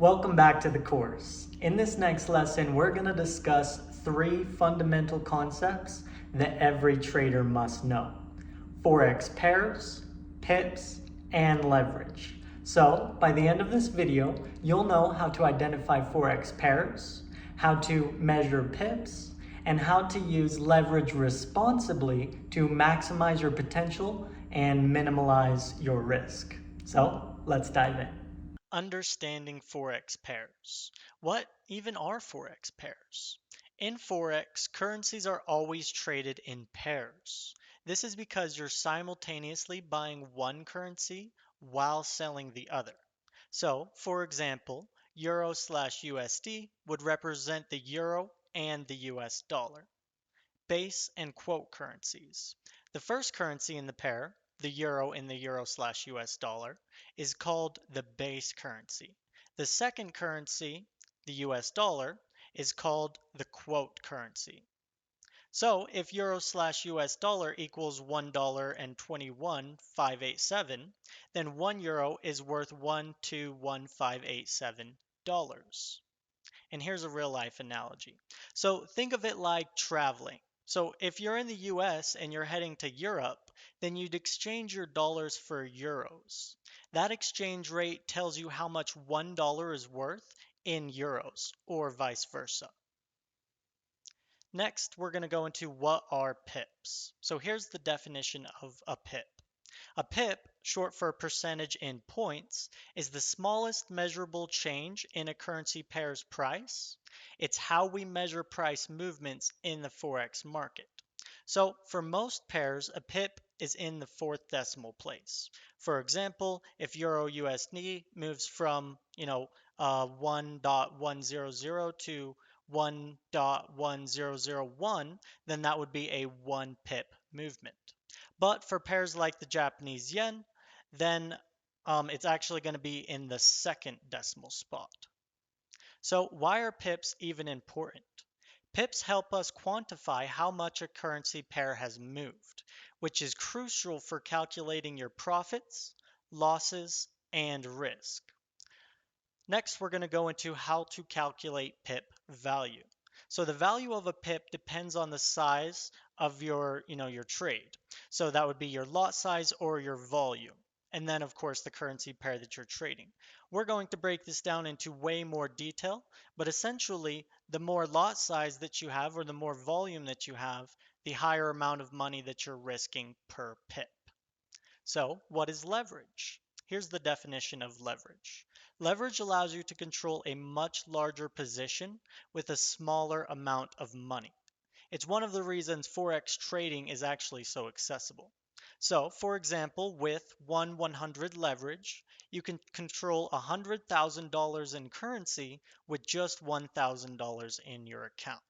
Welcome back to the course. In this next lesson, we're going to discuss three fundamental concepts that every trader must know: Forex pairs, pips, and leverage. So, by the end of this video, you'll know how to identify Forex pairs, how to measure pips, and how to use leverage responsibly to maximize your potential and minimize your risk. So, let's dive in. Understanding Forex pairs. What even are Forex pairs? In Forex, currencies are always traded in pairs. This is because you're simultaneously buying one currency while selling the other. So, for example, Euro/USD would represent the euro and the US dollar. Base and quote currencies. The first currency in the pair, the euro in the euro/US dollar, is called the base currency. The second currency, the US dollar, is called the quote currency. So if euro/US dollar equals $1.21,587, then 1 euro is worth $1.21,587. And here's a real life analogy. So think of it like traveling. So if you're in the US and you're heading to Europe, then you'd exchange your dollars for euros. That exchange rate tells you how much $1 is worth in euros, or vice versa. Next, we're going to go into what are pips. So here's the definition of a pip. A pip, short for percentage in points, is the smallest measurable change in a currency pair's price. It's how we measure price movements in the Forex market. So for most pairs, a pip is in the fourth decimal place. For example, if Euro USD moves from, 1.100 to 1.1001, then that would be a 1 pip movement. But for pairs like the Japanese yen, then it's actually going to be in the second decimal spot. So why are pips even important? Pips help us quantify how much a currency pair has moved, which is crucial for calculating your profits, losses, and risk. Next, we're going to go into how to calculate pip value. So the value of a pip depends on the size of your trade. So that would be your lot size or your volume. And then, of course, the currency pair that you're trading. We're going to break this down into way more detail, but essentially, the more lot size that you have or the more volume that you have, the higher amount of money that you're risking per pip. So, what is leverage? Here's the definition of leverage. Leverage allows you to control a much larger position with a smaller amount of money. It's one of the reasons Forex trading is actually so accessible. So, for example, with 100 leverage, you can control $100,000 in currency with just $1,000 in your account.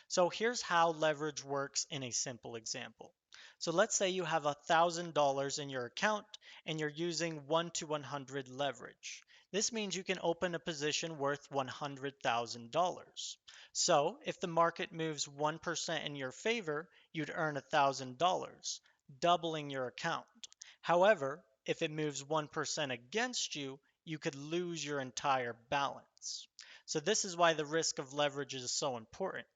So here's how leverage works in a simple example. So let's say you have $1,000 in your account and you're using 1 to 100 leverage. This means you can open a position worth $100,000. So if the market moves 1% in your favor, you'd earn $1,000, doubling your account. However, if it moves 1% against you, you could lose your entire balance. So this is why the risk of leverage is so important.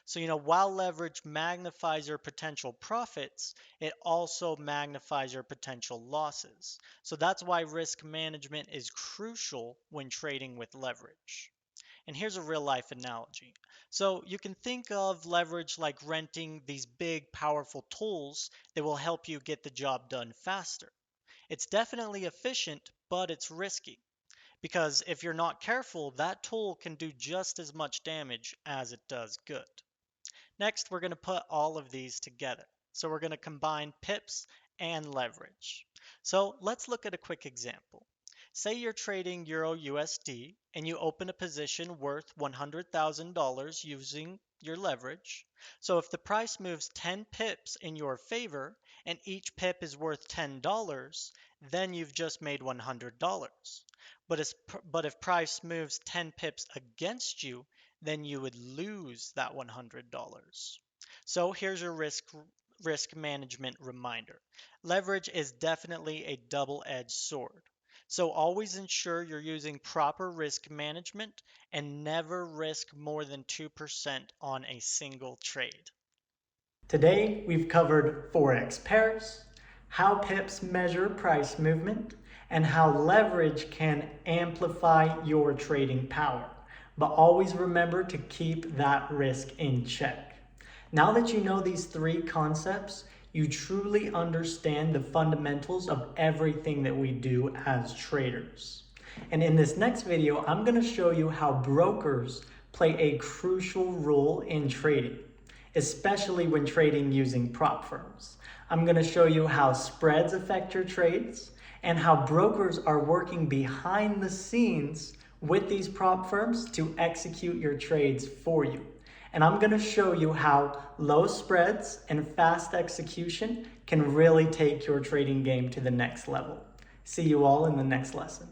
So, while leverage magnifies your potential profits, it also magnifies your potential losses. So that's why risk management is crucial when trading with leverage. And here's a real life analogy. So you can think of leverage like renting these big, powerful tools that will help you get the job done faster. It's definitely efficient, but it's risky because if you're not careful, that tool can do just as much damage as it does good. Next, we're going to put all of these together. So we're going to combine pips and leverage. So let's look at a quick example. Say you're trading Euro USD and you open a position worth $100,000 using your leverage. So if the price moves 10 pips in your favor and each pip is worth $10, then you've just made $100. But if price moves 10 pips against you, then you would lose that $100. So here's your risk management reminder. Leverage is definitely a double-edged sword. So always ensure you're using proper risk management and never risk more than 2% on a single trade. Today, we've covered Forex pairs, how pips measure price movement, and how leverage can amplify your trading power. But always remember to keep that risk in check. Now that you know these three concepts, you truly understand the fundamentals of everything that we do as traders. And in this next video, I'm going to show you how brokers play a crucial role in trading, especially when trading using prop firms. I'm going to show you how spreads affect your trades and how brokers are working behind the scenes with these prop firms to execute your trades for you. And I'm going to show you how low spreads and fast execution can really take your trading game to the next level. See you all in the next lesson.